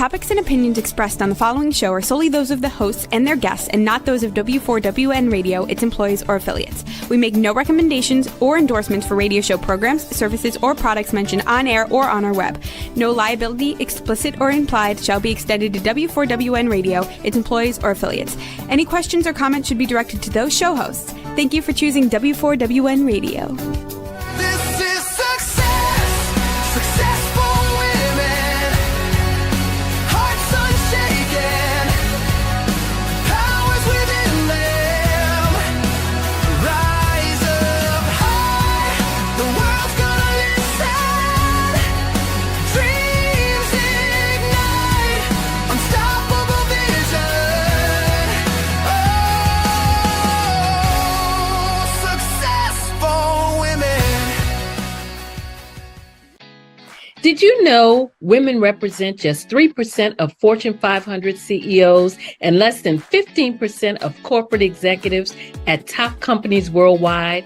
topics and opinions expressed on the following show are solely those of the hosts and their guests and not those of W4WN Radio, its employees, or affiliates. We make no recommendations or endorsements for radio show programs, services, or products mentioned on air or on our web. No liability, explicit or implied, shall be extended to W4WN Radio, its employees, or affiliates. Any questions or comments should be directed to those show hosts. Thank you for choosing W4WN Radio. This is success for women, hearts unshaken, powers within them, rise up high, the world's gonna listen, dreams ignite, unstoppable vision, successful women. Did you know women represent just 3% of Fortune 500 CEOs and less than 15% of corporate executives at top companies worldwide?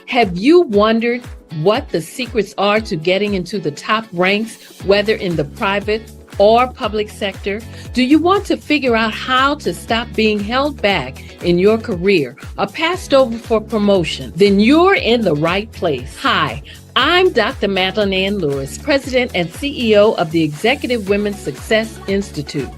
Have you wondered what the secrets are to getting into the top ranks, whether in the private or public sector? Do you want to figure out how to stop being held back in your career or passed over for promotion? Then you're in the right place. Hi, I'm Dr. Madeline Ann Lewis, President and CEO of the Executive Women's Success Institute.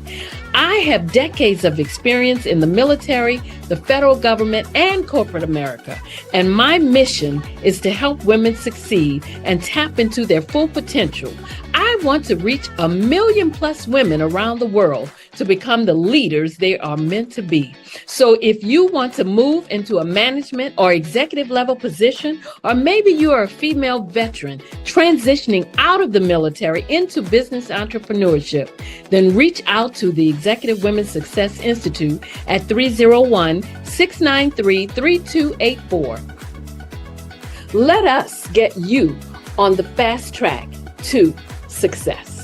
I have decades of experience in the military, the federal government, and corporate America, and my mission is to help women succeed and tap into their full potential. I want to reach 1 million plus women around the world to become the leaders they are meant to be. So if you want to move into a management or executive level position, or maybe you are a female veteran transitioning out of the military into business entrepreneurship, then reach out to the Executive Women's Success Institute at 301-693-3284. Let us get you on the fast track to success.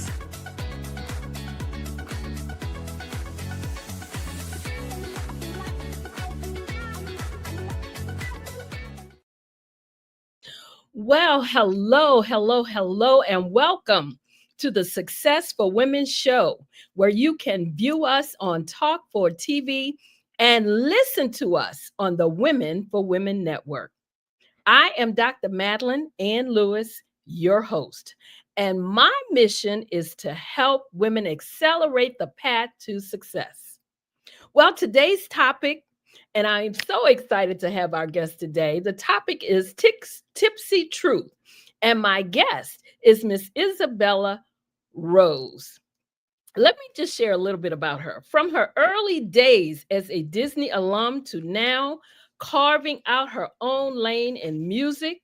Well, hello, and welcome to the Success for Women show, where you can view us on Talk for TV and listen to us on the Women for Women Network. I am Dr. Madeline Ann Lewis, your host, and my mission is to help women accelerate the path to success. Well, today's topic, and I'm so excited to have our guest today. The topic is Tipsy Truth, and my guest is Miss Izabela Rose. Let me just share a little bit about her. From her early days as a Disney alum to now carving out her own lane in music,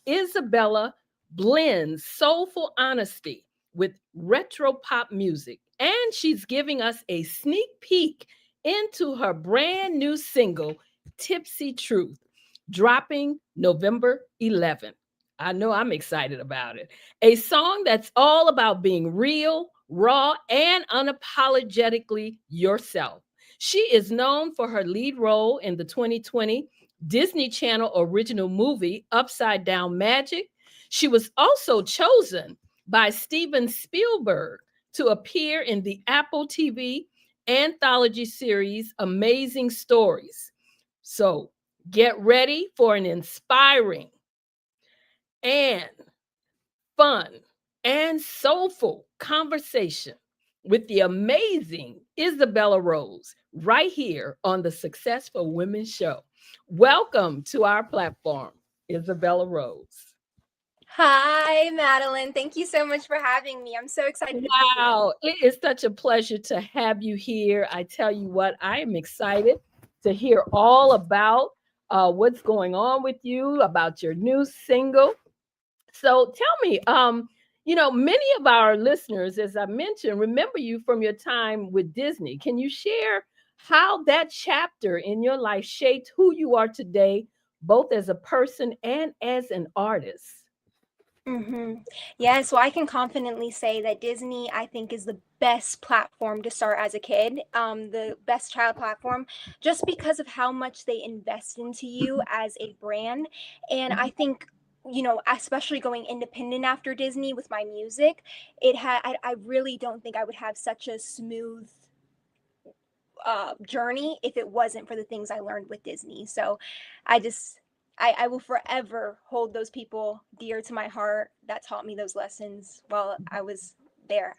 Izabela blends soulful honesty with retro pop music, and she's giving us a sneak peek into her brand new single, Tipsy Truth, dropping November 11th. I know I'm excited about it. A song that's all about being real, raw, and unapologetically yourself. She is known for her lead role in the 2020 Disney Channel original movie, Upside Down Magic. She was also chosen by Steven Spielberg to appear in the Apple TV anthology series, Amazing Stories. So get ready for an inspiring and fun and soulful conversation with the amazing Izabela Rose right here on the Successful Women Show. Welcome to our platform, Izabela Rose. Hi, Madeline. Thank you so much for having me. I'm so excited. Wow, it is such a pleasure to have you here. I tell you what, I am excited to hear all about what's going on with you, about your new single. So tell me, many of our listeners, as I mentioned, remember you from your time with Disney. Can you share how that chapter in your life shaped who you are today, both as a person and as an artist? Yeah, so I can confidently say that Disney, I think, is the best platform to start as a kid, the best child platform, just because of how much they invest into you as a brand. And I think especially going independent after Disney with my music, I really don't think I would have such a smooth journey if it wasn't for the things I learned with Disney. So I just, I will forever hold those people dear to my heart that taught me those lessons while I was there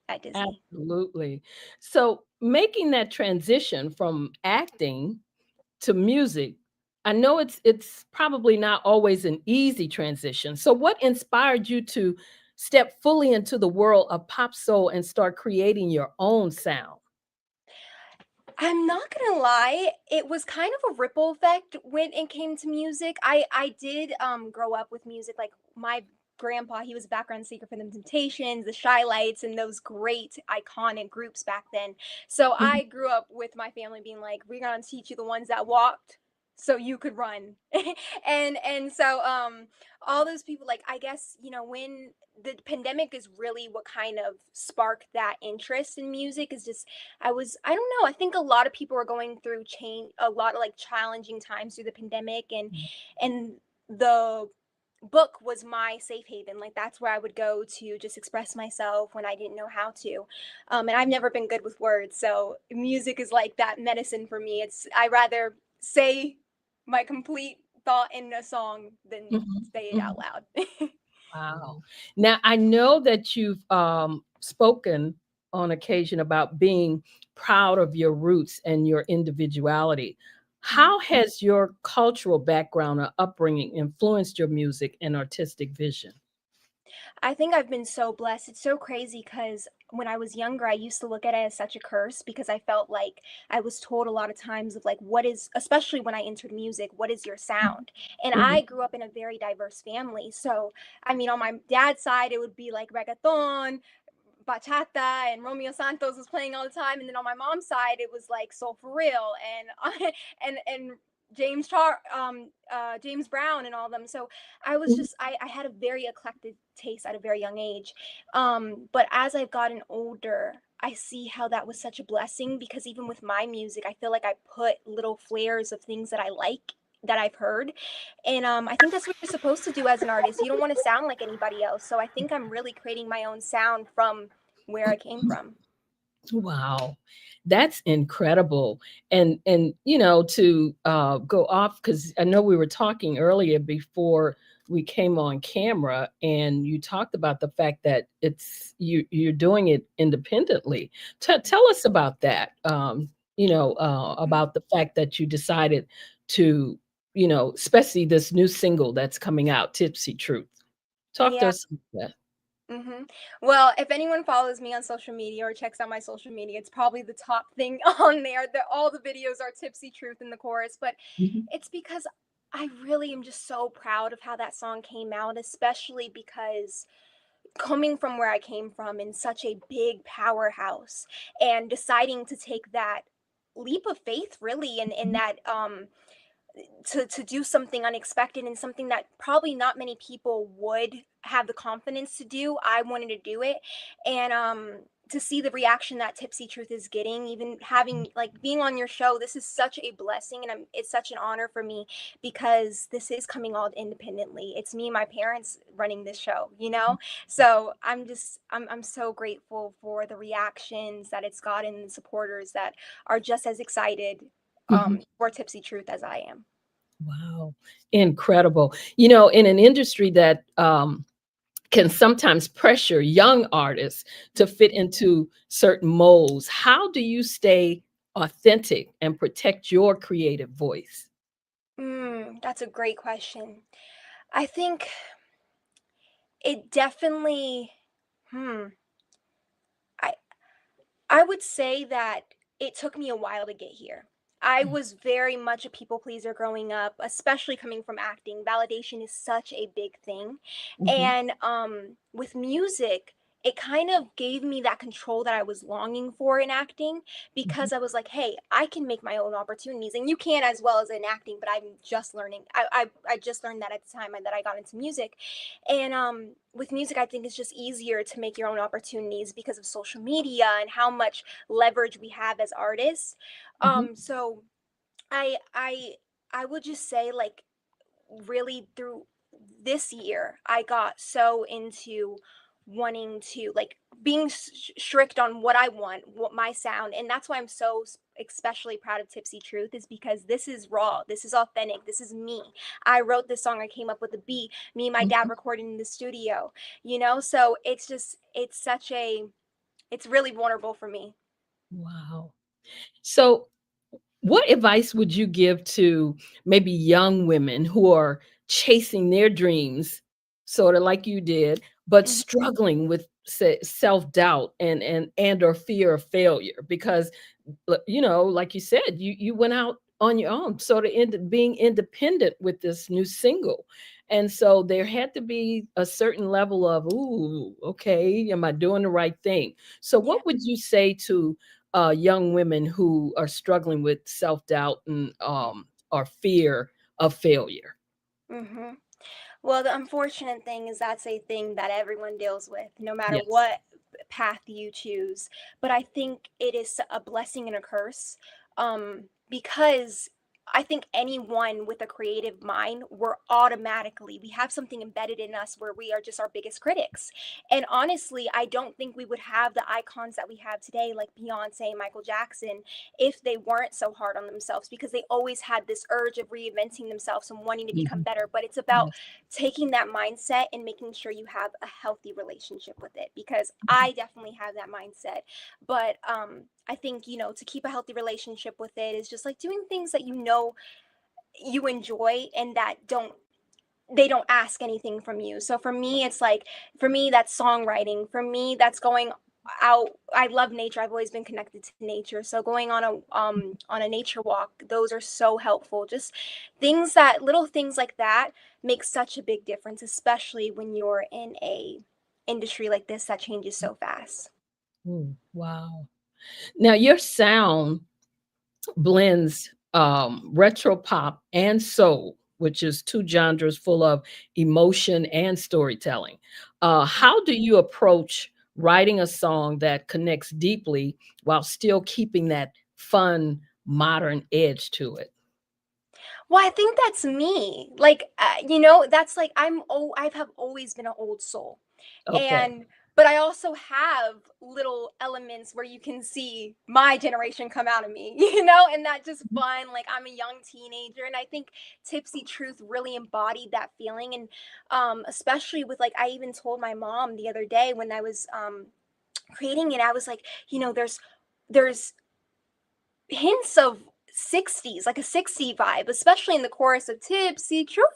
at Disney. Absolutely. So making that transition from acting to music, I know it's probably not always an easy transition. So what inspired you to step fully into the world of pop soul and start creating your own sound? I'm not gonna lie, it was kind of a ripple effect when it came to music. I did grow up with music. Like my grandpa, he was a background singer for the Temptations, the Shy Lights, and those great iconic groups back then. So Mhm, I grew up with my family being like, "We're gonna teach you the ones that walked, so you could run." And so all those people, like, I guess, when the pandemic is really what kind of sparked that interest in music, is just I don't know, I think a lot of people are going through change, a lot of like challenging times through the pandemic, and the book was my safe haven. Like that's where I would go to just express myself when I didn't know how to. And I've never been good with words, so music is like that medicine for me. I rather say my complete thought in a song than mhm, say it out mhm. loud. Wow. Now, I know that you've spoken on occasion about being proud of your roots and your individuality. Mhm. How has your cultural background or upbringing influenced your music and artistic vision? I think I've been so blessed. It's so crazy because when I was younger, I used to look at it as such a curse because I felt like I was told a lot of times of like, what is, especially when I entered music, what is your sound? And I Mhm, grew up in a very diverse family. So, I mean, on my dad's side, it would be like reggaeton, bachata, and Romeo Santos was playing all the time. And then on my mom's side, it was like Soul for Real and and James Brown and all of them. So mhm, I had a very eclectic taste at a very young age. But as I've gotten older, I see how that was such a blessing because even with my music, I feel like I put little flares of things that I like that I've heard. And I think that's what you're supposed to do as an artist. You don't want to sound like anybody else. So I think I'm really creating my own sound from where I came from. wow, that's incredible. And to go off, because I know we were talking earlier before we came on camera, and you talked about the fact that you're doing it independently. Tell us about that. Mhm. About the fact that you decided to, especially this new single that's coming out, Tipsy Truth. Talk to Yeah. us about that. hmm Well, if anyone follows me on social media or checks out my social media, it's probably the top thing on there. All the videos are Tipsy Truth in the chorus, but Mhm, it's because I really am just so proud of how that song came out, especially because coming from where I came from in such a big powerhouse and deciding to take that leap of faith really in mhm, that to do something unexpected and something that probably not many people would have the confidence to do. I wanted to do it, and to see the reaction that Tipsy Truth is getting, even having like being on your show, this is such a blessing, and it's such an honor for me because this is coming all independently. It's me and my parents running this show. So I'm so grateful for the reactions that it's gotten, and supporters that are just as excited mhm. for Tipsy Truth as I am. Wow, incredible. In an industry that can sometimes pressure young artists to fit into certain molds, how do you stay authentic and protect your creative voice? That's a great question. I think it definitely, hmm, I I would say that it took me a while to get here. I was very much a people pleaser growing up, especially coming from acting. Validation is such a big thing. Mhm, And with music, it kind of gave me that control that I was longing for in acting mhm, because I was like, hey, I can make my own opportunities. And you can as well as in acting, but I'm just learning. I just learned that at the time that I got into music. And with music, I think it's just easier to make your own opportunities because of social media and how much leverage we have as artists. mhm, So I I I would just say like really through this year I got so into wanting to like being strict on what I want, what my sound, and that's why I'm so especially proud of Tipsy Truth, is because this is raw, this is authentic, this is me. I wrote this song, I came up with a beat, me and my dad Mhm. recorded in the studio, so it's just it's really vulnerable for me. Wow. So, what advice would you give to maybe young women who are chasing their dreams, sort of like you did, but Mhm. struggling with self-doubt and or fear of failure? Because like you said, you went out on your own, sort of into being independent with this new single. And so there had to be a certain level of, ooh, okay, am I doing the right thing? So Yeah. what would you say to young women who are struggling with self-doubt and or fear of failure? Mhm. Well, the unfortunate thing is that's a thing that everyone deals with, no matter Yes. what path you choose. But I think it is a blessing and a curse, because I think anyone with a creative mind, we have something embedded in us where we are just our biggest critics. And honestly, I don't think we would have the icons that we have today, like Beyonce, Michael Jackson, if they weren't so hard on themselves, because they always had this urge of reinventing themselves and wanting to become Mhm. better. But it's about Yes. taking that mindset and making sure you have a healthy relationship with it, because I definitely have that mindset. But I think, to keep a healthy relationship with it is just like doing things that you enjoy and that don't ask anything from you. So for me, it's like, for me, that's songwriting. For me, that's going out. I love nature. I've always been connected to nature. So going on a nature walk, those are so helpful. Just little things like that make such a big difference, especially when you're in a industry like this that changes so fast. Ooh, wow. Now your sound blends retro pop and soul, which is two genres full of emotion and storytelling. How do you approach writing a song that connects deeply while still keeping that fun, modern edge to it? Well, I think that's me. Like, that's like I have always been an old soul. Okay. And but I also have little elements where you can see my generation come out of me, and that just fun. Like, I'm a young teenager, and I think Tipsy Truth really embodied that feeling. And especially with, like, I even told my mom the other day when I was creating it, I was like, there's hints of 60s, like a 60 vibe, especially in the chorus of Tipsy Truth.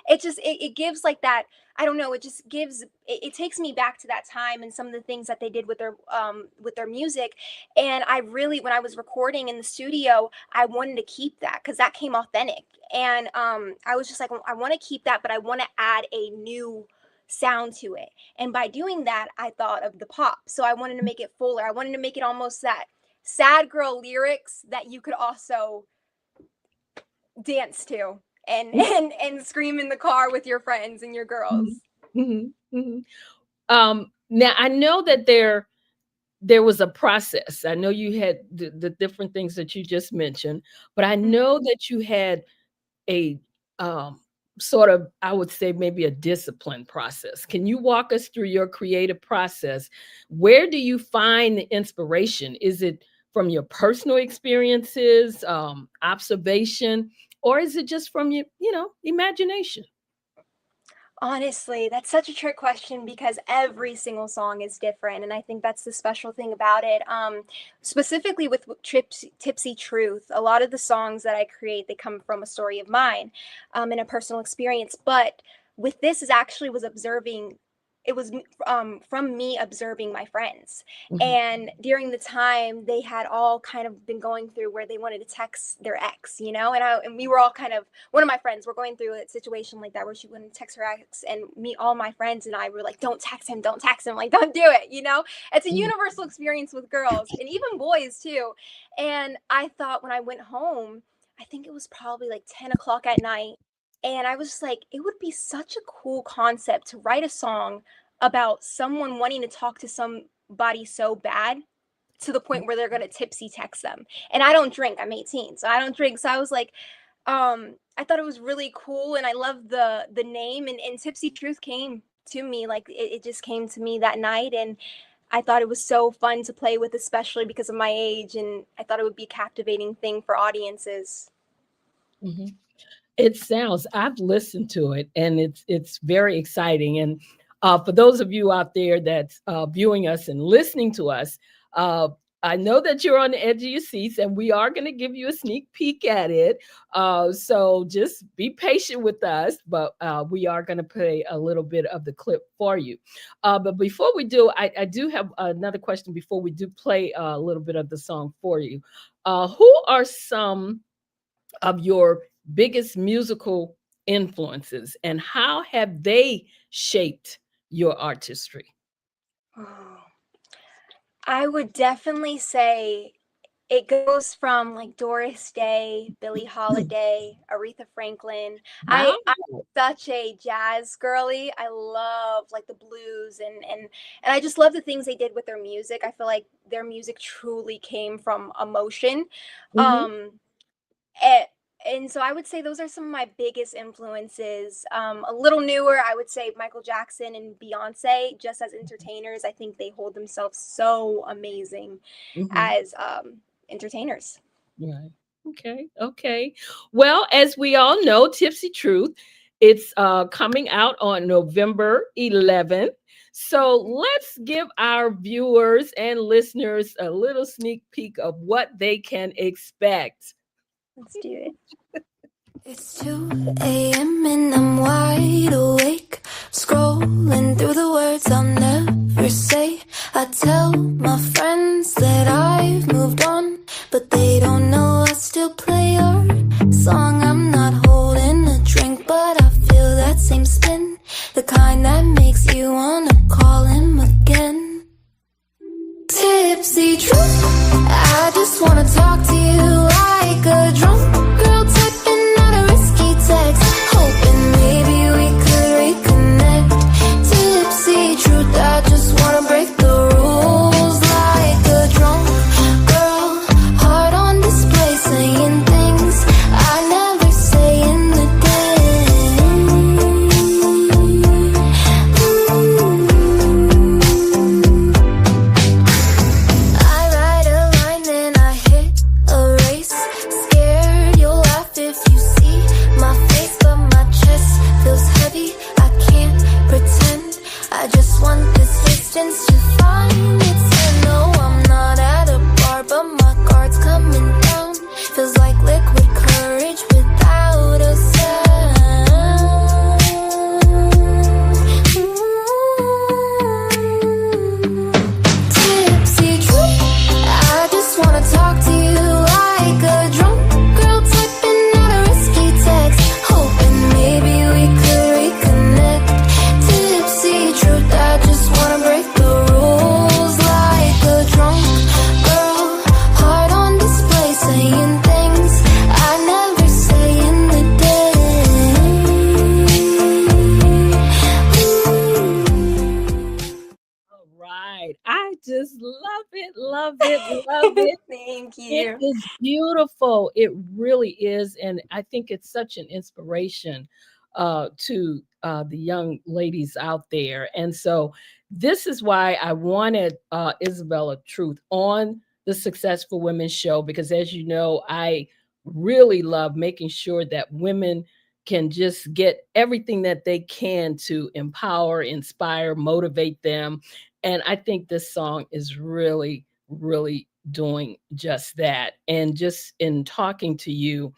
It gives like that, I don't know, it just gives it takes me back to that time and some of the things that they did with their music. And I really, when I was recording in the studio, I wanted to keep that because that came authentic. And I was just like, I want to keep that, but I want to add a new sound to it. And by doing that, I thought of the pop. So I wanted to make it fuller. I wanted to make it almost that sad girl lyrics that you could also dance to and and scream in the car with your friends and your Mhm, girls. mhm, mhm. Now I know that there was a process. I know you had the different things that you just mentioned, but I Mhm. know that you had a sort of, I would say, maybe a discipline process. Can you walk us through your creative process? Where do you find the inspiration? Is it from your personal experiences, observation, or is it just from your, imagination? Honestly, that's such a trick question because every single song is different, and I think that's the special thing about it. Specifically with Tipsy Truth, a lot of the songs that I create, they come from a story of mine, and a personal experience. But with this, is actually was observing. It was from me observing my friends, Mhm, and during the time they had all kind of been going through where they wanted to text their ex, and we were all kind of, one of my friends were going through a situation like that where she wouldn't text her ex, and me, all my friends and I were like, don't text him, like, don't do it. It's a mhm, universal experience with girls and even boys too. And I thought when I went home, I think it was probably like 10 o'clock at night, and I was just like, it would be such a cool concept to write a song about someone wanting to talk to somebody so bad to the point where they're going to tipsy text them. And I don't drink. I'm 18, so I don't drink. So I was like, I thought it was really cool, and I love the name, and Tipsy Truth came to me, like it just came to me that night, and I thought it was so fun to play with, especially because of my age, and I thought it would be a captivating thing for audiences. Mhm. It sounds, I've listened to it and it's very exciting. And for those of you out there that's viewing us and listening to us, uh, I know that you're on the edge of your seats and we are going to give you a sneak peek at it. So just be patient with us, but we are going to play a little bit of the clip for you. But before we do, I do have another question before we do play a little bit of the song for you. Who are some of your biggest musical influences and how have they shaped your artistry? I would definitely say it goes from like Doris Day, Billie Holiday, Aretha Franklin. Wow. I'm such a jazz girly. I love like the blues, and I just love the things they did with their music. I feel like their music truly came from emotion. Mhm. Um a- and so I would say those are some of my biggest influences. A little newer, I would say Michael Jackson and Beyonce, just as entertainers. I think they hold themselves so amazing Mhm. as entertainers. Right. Okay. Okay. Well, as we all know, Tipsy Truth, it's coming out on November 11th. So let's give our viewers and listeners a little sneak peek of what they can expect. Let's do it. It's 2 a.m. and I'm wide awake, scrolling through the words I'll never say. I tell my friends that I've moved on, but they don't know I still play your song. I'm not holding a drink, but I feel that same spin, the kind that makes you wanna call him again. Tipsy Truth, I just wanna talk to you like a drunk girl typing out a risky text, hoping maybe we could reconnect. Tipsy Truth, I just wanna break the rules like a drunk girl, heart on display, saying things I never say in the I write a line, then I hit erase. Scared you'll laugh if you see my face, but my chest feels heavy. I can't pretend. I just want this distance to find its end. No, I'm not at a bar, but my guard's coming down. Feels like liquid courage without a sound. Tipsy Truth, I just wanna talk to you like a drunk girl typing out a risky text, hoping maybe we could reconnect. Tipsy Truth, I just wanna break the rules like a drunk girl, heart on display, saying things I never say in the day. All right. I just love it, love it, love it. Thank It you. is beautiful. It really is. And I think it's such an inspiration to the young ladies out there. And so this is why I wanted Izabela Truth on the Successful Women Show, because as you know, I really love making sure that women can just get everything that they can to empower, inspire, motivate them. And I think this song is really, really doing just that. And just in talking to you,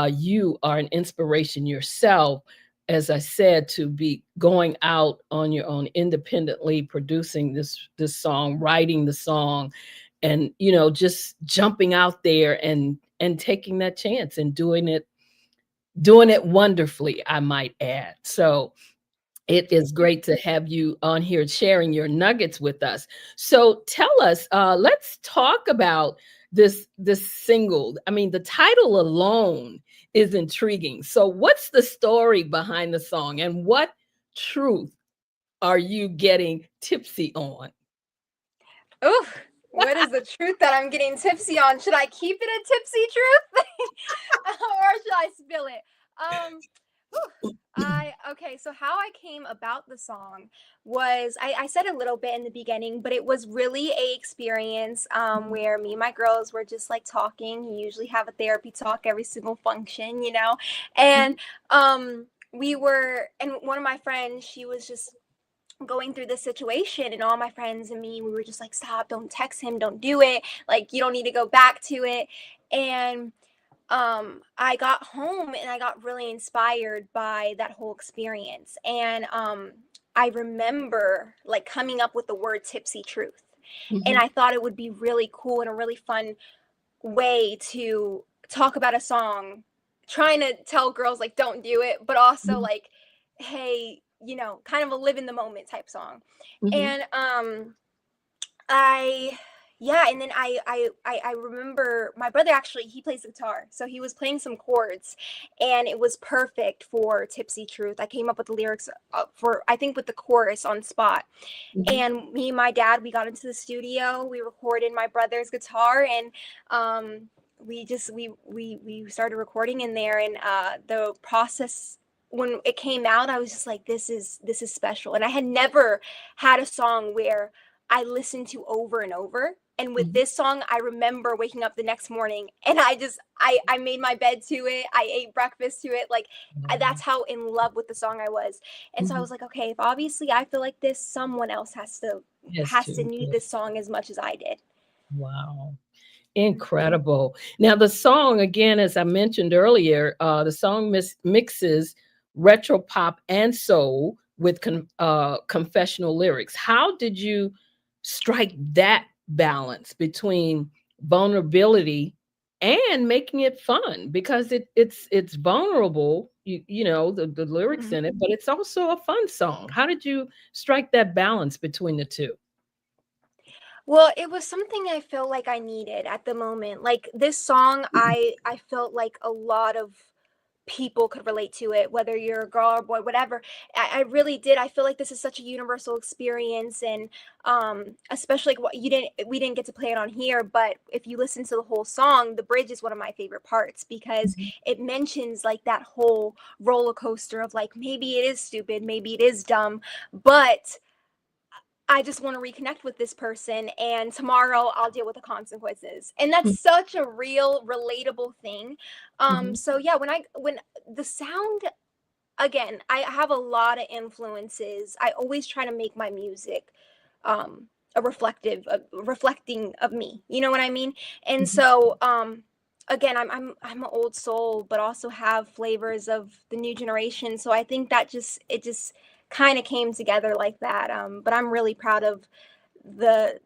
you are an inspiration yourself, as I said, to be going out on your own, independently producing this song, writing the song, and just jumping out there and taking that chance and doing it wonderfully, I might add. So it is great to have you on here sharing your nuggets with us. So tell us, let's talk about this single. I mean, the title alone is intriguing. So what's the story behind the song and what truth are you getting tipsy on? Ooh, what is the truth that I'm getting tipsy on? Should I keep it a tipsy truth? Or should I spill it. Okay, so how I came about the song was I said a little bit in the beginning, but it was really a experience where me and my girls were just like talking. You usually have a therapy talk every single function, you know, and and one of my friends, she was just going through this situation, and all my friends and me, we were just like, stop, don't text him, don't do it, like, you don't need to go back to it. And I got home and I got really inspired by that whole experience. And I remember like coming up with the word Tipsy Truth. And I thought it would be really cool and a really fun way to talk about a song, trying to tell girls like don't do it, but also like, hey, you know, kind of a live in the moment type song. And I yeah, and then I remember my brother, actually, he plays the guitar, so he was playing some chords, and it was perfect for Tipsy Truth. I came up with the lyrics for, I think, with the chorus on spot. And me and my dad, we got into the studio, we recorded my brother's guitar, and we started recording in there. And the process, when it came out, I was just like, this is special. And I had never had a song where I listened to over and over. And with this song, I remember waking up the next morning and I made my bed to it. I ate breakfast to it. Like, that's how in love with the song I was. And so I was like, okay, if obviously I feel like this, someone else has to need this song as much as I did. Wow. Incredible. Now, the song, again, as I mentioned earlier, the song mixes retro pop and soul with confessional lyrics. How did you strike that balance between vulnerability and making it fun? Because it's vulnerable, you know, the lyrics in it, but it's also a fun song. How did you strike that balance between the two? Well, it was something I felt like I needed at the moment. Like, this song, I felt like a lot of people could relate to it, whether you're a girl or boy, whatever. I really did. I feel like this is such a universal experience. And especially like, we didn't get to play it on here, but if you listen to the whole song, the bridge is one of my favorite parts, because it mentions like that whole roller coaster of like, maybe it is stupid, maybe it is dumb, but I just want to reconnect with this person, and tomorrow I'll deal with the consequences. And that's such a real relatable thing. So yeah, when the sound, again, I have a lot of influences. I always try to make my music a reflecting of me. You know what I mean? And so again, I'm an old soul, but also have flavors of the new generation. So I think that it just kind of came together like that. But I'm really proud of the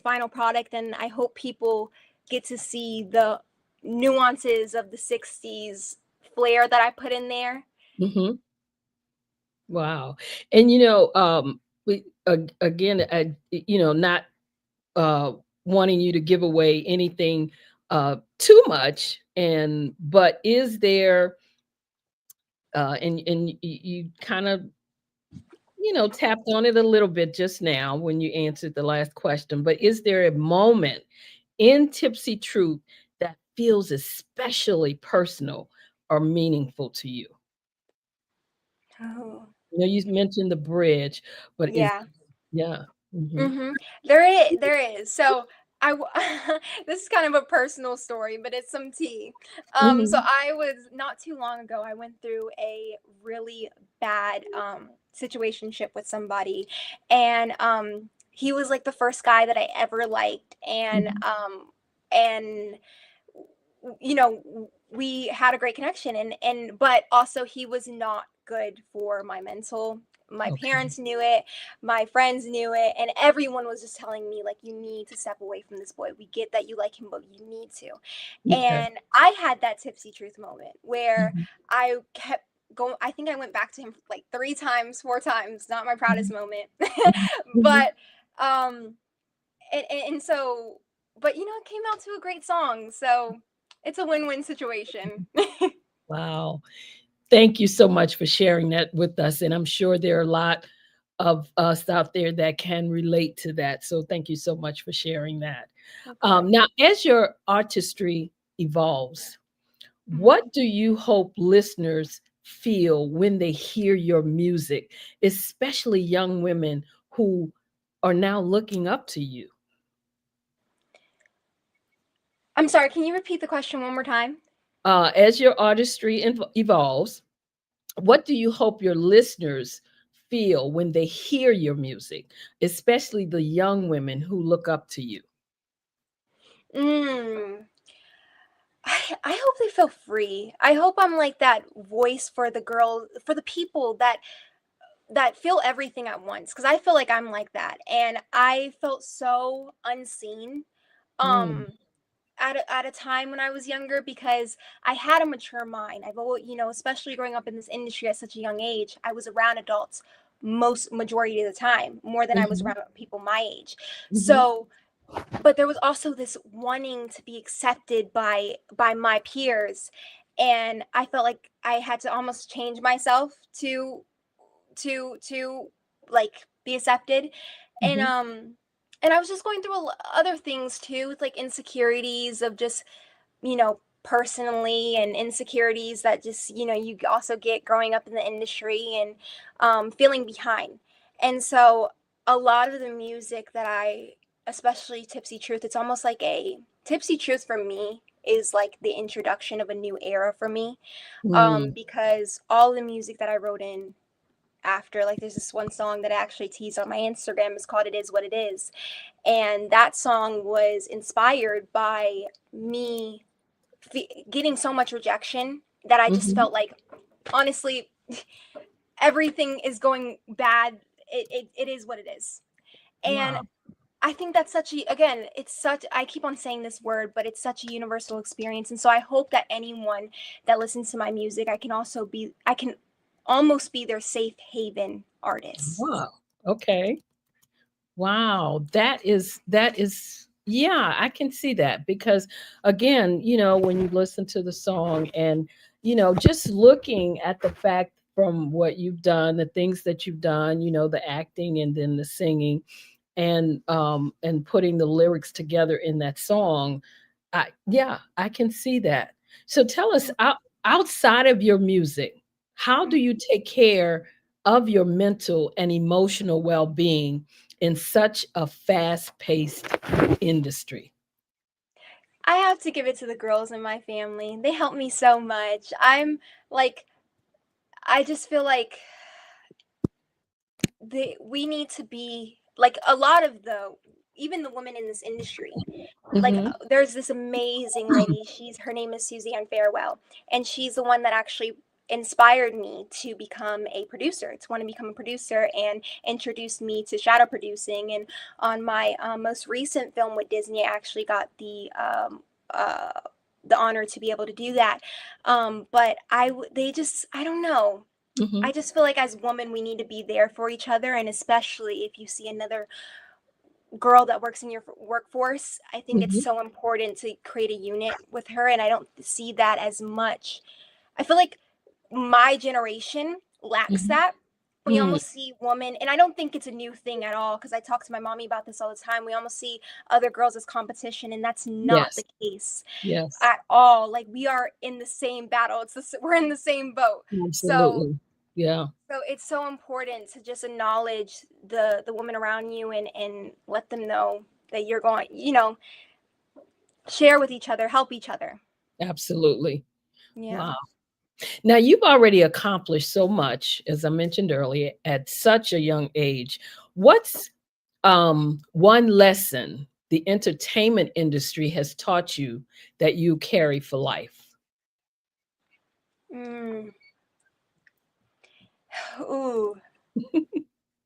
final product, and I hope people get to see the nuances of the 60s flair that I put in there. Wow. And, you know, we, again, you know, not wanting you to give away anything too much, but is there, and you kind of, you know, tapped on it a little bit just now when you answered the last question, but is there a moment in Tipsy Truth that feels especially personal or meaningful to you? Oh, You know, you mentioned the bridge, but yeah. yeah. Mhm. There is. So this is kind of a personal story, but it's some tea. So Mhm. I was, not too long ago, I went through a really bad situationship with somebody, and he was like the first guy that I ever liked, Mhm. and you know, we had a great connection, and but also he was not good for my mental. My Okay. parents knew it, my friends knew it, and everyone was just telling me like, you need to step away from this boy. We get that you like him, but you need to. Okay. And I had that Tipsy Truth moment where Mhm. I kept going. I think I went back to him like 3 times, 4 times. Not my proudest Mhm. moment. Mhm. But and so, but you know, it came out to a great song, so it's a win-win situation. Wow. Thank you so much for sharing that with us. And I'm sure there are a lot of us out there that can relate to that. So thank you so much for sharing that. Of course. Now, as your artistry evolves, Mhm. What do you hope listeners feel when they hear your music, especially young women who are now looking up to you? I'm sorry, can you repeat the question one more time? As your artistry evolves, what do you hope your listeners feel when they hear your music, especially the young women who look up to you? Mm. I hope they feel free. I hope I'm like that voice for the girls, for the people that feel everything at once, because I feel like I'm like that, and I felt so unseen Mm, um at a time when I was younger, because I had a mature mind. I've always, especially growing up in this industry at such a young age, I was around adults most majority of the time, more than I was mhm, around people my age. mhm, So, but there was also this wanting to be accepted by my peers, and I felt like I had to almost change myself to like be accepted. and mhm, um and I was just going through other things too, with like insecurities of just, personally, and insecurities that just, you also get growing up in the industry, and feeling behind. And so a lot of the music that especially Tipsy Truth, it's almost like a Tipsy Truth for me is like the introduction of a new era for me, mm, because all the music that I wrote in after, like, there's this one song that I actually teased on my Instagram. It's called It Is What It Is. And that song was inspired by me getting so much rejection that I just mhm. felt like, honestly, everything is going bad. It is what it is. And Wow. I think that's such a, again, it's such, I keep on saying this word, but it's such a universal experience. And so I hope that anyone that listens to my music, I can almost be their safe haven artist. Wow. Okay. Wow, that is yeah, I can see that because again, when you listen to the song and just looking at the fact from what you've done, the things that you've done, the acting and then the singing and putting the lyrics together in that song, I can see that. So tell us outside of your music, how do you take care of your mental and emotional well-being in such a fast-paced industry? I have to give it to the girls in my family. They help me so much. Like, I just feel like we need to be like a lot of even the women in this industry. Like, Mhm. there's this amazing lady. Her name is Suzanne Farewell, and she's the one that actually inspired me to become a producer, to want to become a producer, and introduced me to shadow producing. And on my most recent film with Disney, I actually got uh, the honor to be able to do that. But they just, I don't know. I Mhm. just feel like as women, we need to be there for each other, and especially if you see another girl that works in your workforce, I think it's Mhm. so important to create a unit with her, and I don't see that as much. I feel like my generation lacks Mhm. that. We Mm. almost see women, and I don't think it's a new thing at all, because I talk to my mommy about this all the time. We almost see other girls as competition, and that's not Yes. the case Yes. at all. Like, we are in the same battle. We're in the same boat. So Absolutely. Yeah. it's so important to just acknowledge the women around you, and let them know that you're going, share with each other, help each other. Absolutely. Yeah. Wow. Now, you've already accomplished so much, as I mentioned earlier, at such a young age. What's one lesson the entertainment industry has taught you that you carry for life? Mm. Ooh.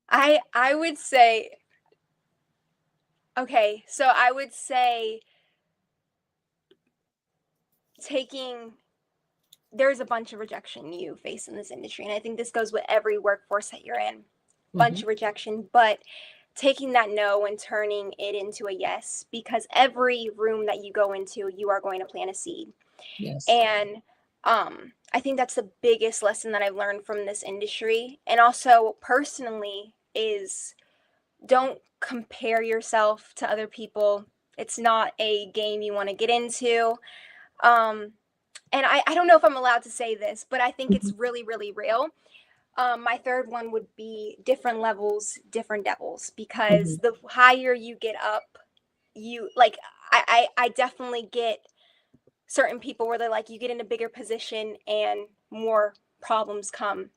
I would say, okay, so I would say taking there's a bunch of rejection you face in this industry, and I think this goes with every workforce that you're in. Bunch Mhm. of rejection, but taking that no and turning it into a yes, because every room that you go into, you are going to plant a seed. Yes. And I think that's the biggest lesson that I've learned from this industry, and also personally, is don't compare yourself to other people. It's not a game you want to get into. um and I don't know if I'm allowed to say this, but I think it's Mhm. really, really real. My third one would be different levels, different devils, because Mhm. the higher you get up, you like, I definitely get certain people where they're like, you get in a bigger position and more problems come.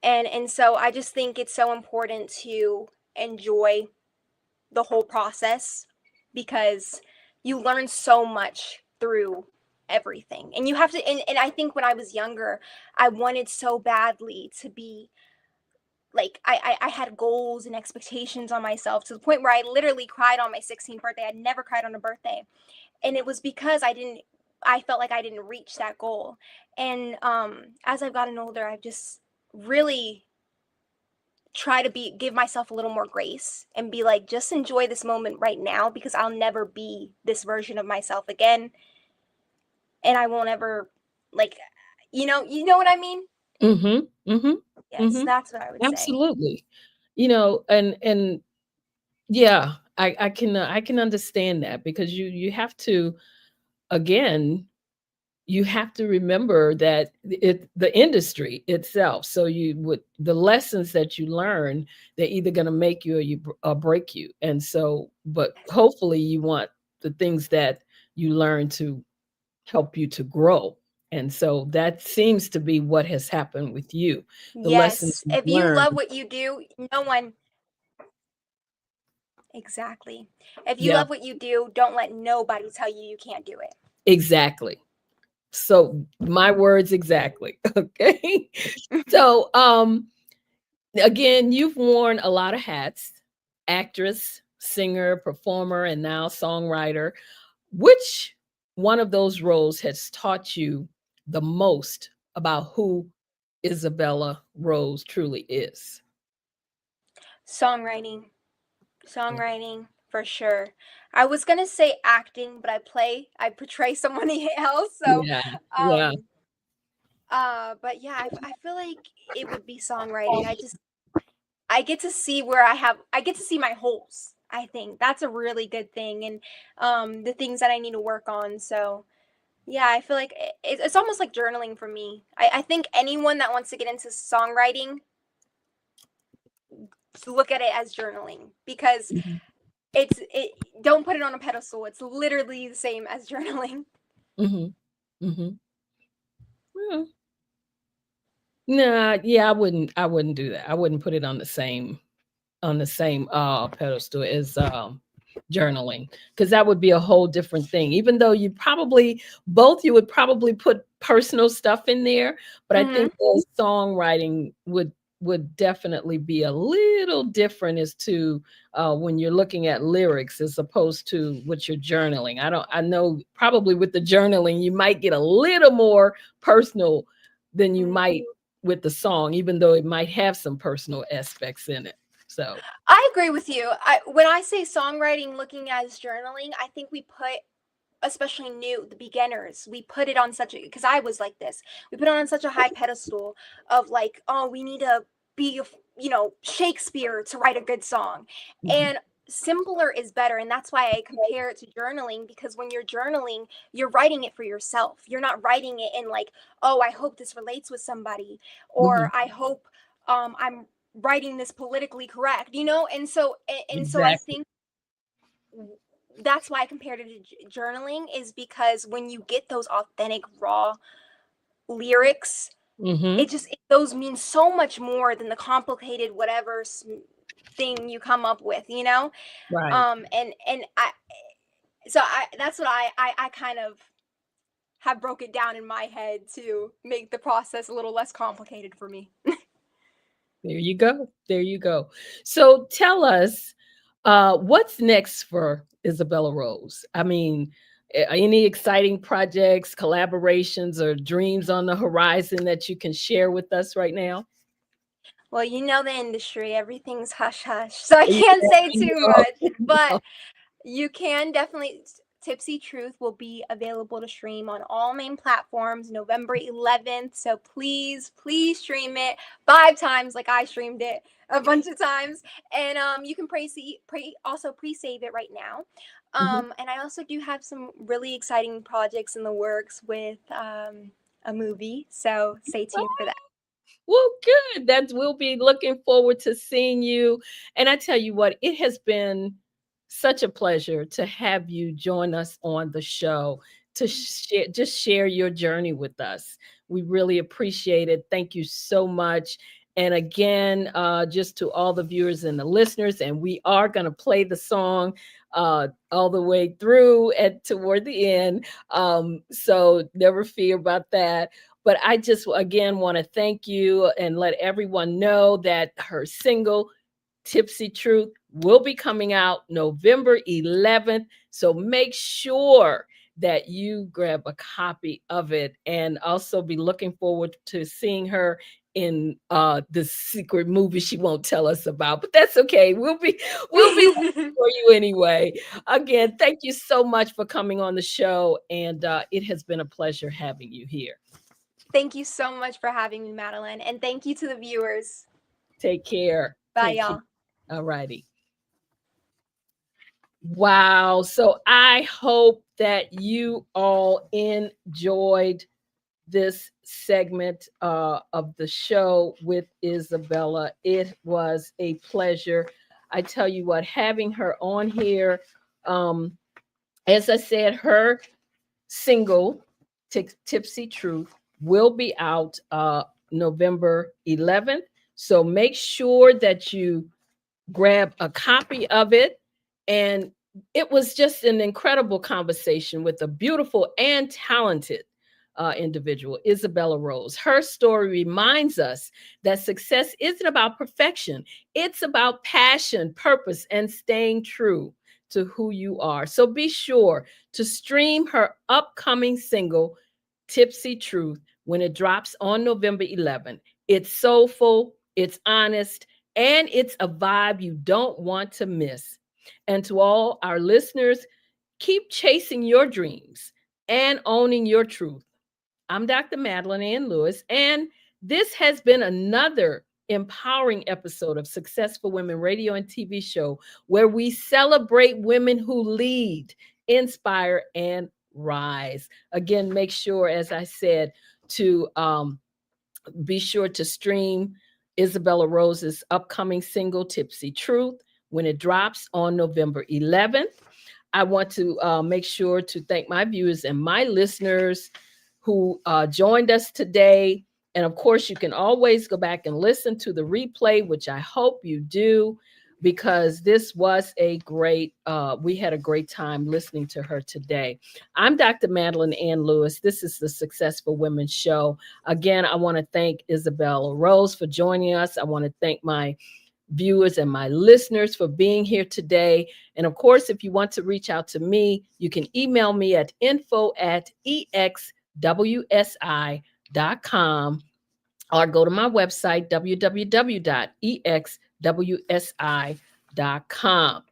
And so I just think it's so important to enjoy the whole process, because you learn so much through everything. And you have to, and I think when I was younger, I wanted so badly to be like, I had goals and expectations on myself to the point where I literally cried on my 16th birthday. I'd never cried on a birthday. And it was because I felt like I didn't reach that goal. And as I've gotten older, I've just really try to give myself a little more grace and be like, just enjoy this moment right now, because I'll never be this version of myself again, and I won't ever, like, you know what I mean. Mhm. Mhm. Yes, Mhm. that's what I would say. Absolutely. And yeah, I can understand that because you have to, again, you have to remember that the industry itself. So you would the lessons that you learn, they're either going to make you or break you. And so, but hopefully, you want the things that you learn to help you to grow. And so that seems to be what has happened with you. The lessons Yes, you've if you learned. love what you do, no one. Exactly. If you Yeah, love what you do, don't let nobody tell you you can't do it. exactly. So my words exactly. Okay. So again, you've worn a lot of hats: actress, singer, performer, and now songwriter. Which one of those roles has taught you the most about who Izabela Rose truly is? Songwriting. Songwriting for sure. I was gonna say acting, but I portray somebody else. So, Yeah, yeah. um, but yeah, I feel like it would be songwriting. I get to see I get to see my holes. I think that's a really good thing, and the things that I need to work on. So yeah, I feel like it's almost like journaling for me. I think anyone that wants to get into songwriting, to look at it as journaling, because Mhm, it don't put it on a pedestal. It's literally the same as journaling. mhm, mhm. Well, nah, yeah, I wouldn't do that. I wouldn't put it on the same pedestal as journaling, because that would be a whole different thing. Even though you would probably put personal stuff in there, but I Hmm. think the songwriting would definitely be a little different as to when you're looking at lyrics as opposed to what you're journaling. I know probably with the journaling you might get a little more personal than you might with the song, even though it might have some personal aspects in it. So, I agree with you. When I say songwriting looking as journaling, I think we put, especially the beginners, we put it on such a, because I was like this, we put it on such a high pedestal of like, oh, we need to be, Shakespeare to write a good song. mhm, And simpler is better. And that's why I compare it to journaling, because when you're journaling, you're writing it for yourself. You're not writing it in like, oh, I hope this relates with somebody, mhm, or I hope I'm writing this politically correct, and so I exactly. think that's why I compared it to journaling, is because when you get those authentic raw lyrics, Mhm, those mean so much more than the complicated whatever thing you come up with, right. and I so I that's what I kind of have broke it down in my head to make the process a little less complicated for me. There you go. There you go. So tell us, what's next for Isabella Rose? I mean, any exciting projects, collaborations, or dreams on the horizon that you can share with us right now? Well, you know the industry, everything's hush hush, so I Yeah, can't say I too know. much, but you can definitely. Tipsy Truth will be available to stream on all main platforms November 11th. So please, please stream it 5 times like I streamed it a bunch of times. And you can also pre-save it right now. And I also do have some really exciting projects in the works with a movie. So stay tuned for that. Well, good. We'll be looking forward to seeing you. And I tell you what, it has been such a pleasure to have you join us on the show to share your journey with us. We really appreciate it. Thank you so much. And again, just to all the viewers and the listeners, and we are going to play the song all the way through and toward the end. So never fear about that. But I just, again, want to thank you and let everyone know that her single, Tipsy Truth, will be coming out November 11th. So make sure that you grab a copy of it, and also be looking forward to seeing her in the secret movie she won't tell us about, but that's okay. We'll be looking for you anyway. Again, thank you so much for coming on the show, and it has been a pleasure having you here. Thank you so much for having me, Madeline, and thank you to the viewers. Take care. Bye, y'all. All righty. Wow. So I hope that you all enjoyed this segment of the show with Izabela. It was a pleasure. I tell you what, having her on here, as I said, her single, Tipsy Truth, will be out November 11th. So make sure that you grab a copy of it. And it was just an incredible conversation with a beautiful and talented individual, Izabela Rose. Her story reminds us that success isn't about perfection. It's about passion, purpose, and staying true to who you are. So be sure to stream her upcoming single, Tipsy Truth, when it drops on November 11th. It's soulful, it's honest, and it's a vibe you don't want to miss. And to all our listeners, keep chasing your dreams and owning your truth. I'm Dr. Madeline Ann Lewis, and this has been another empowering episode of Successful Women Radio and TV show, where we celebrate women who lead, inspire, and rise. Again, make sure, as I said, to be sure to stream Izabela Rose's upcoming single, Tipsy Truth, when it drops on November 11th. I want to make sure to thank my viewers and my listeners who joined us today. And of course, you can always go back and listen to the replay, which I hope you do, because this was a great, we had a great time listening to her today. I'm Dr. Madeline Ann Lewis. This is the Successful Women Show. Again, I want to thank Izabela Rose for joining us. I want to thank my viewers and my listeners for being here today. And of course, if you want to reach out to me, you can email me at info@exwsi.com or go to my website, www.exwsi.com.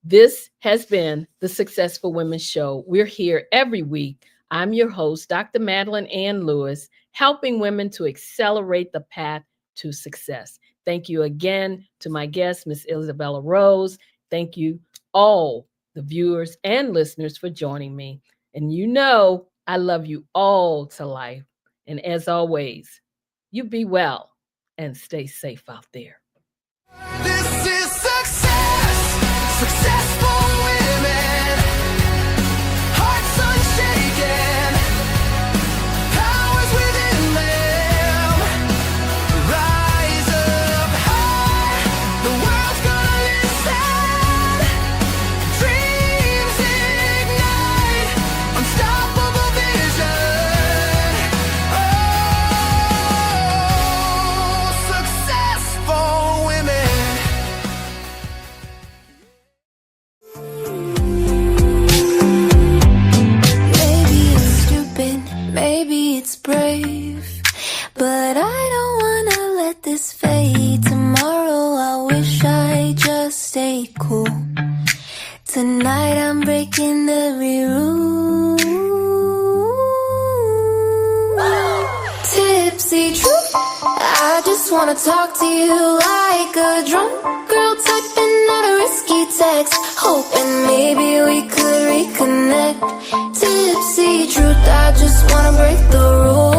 This has been the Successful Women Show. We're here every week. I'm your host, Dr. Madeline Ann Lewis, helping women to accelerate the path to success. Thank you again to my guest, Ms. Izabela Rose. Thank you all the viewers and listeners for joining me. And you know, I love you all to life. And as always, you be well and stay safe out there. This is success, successful women, hearts unshaken, powers within them, rise up high, the world's gonna listen, dreams ignite, unstoppable vision, successful women. Maybe it's stupid, maybe it's brave, but I don't wanna let this fade. Tomorrow I wish I just stayed cool. Tonight I'm breaking every rule. Tipsy Truth, I just wanna talk to you like a drunk girl typing out a risky text, hoping maybe we could reconnect. Tipsy Truth, I just wanna break the rules.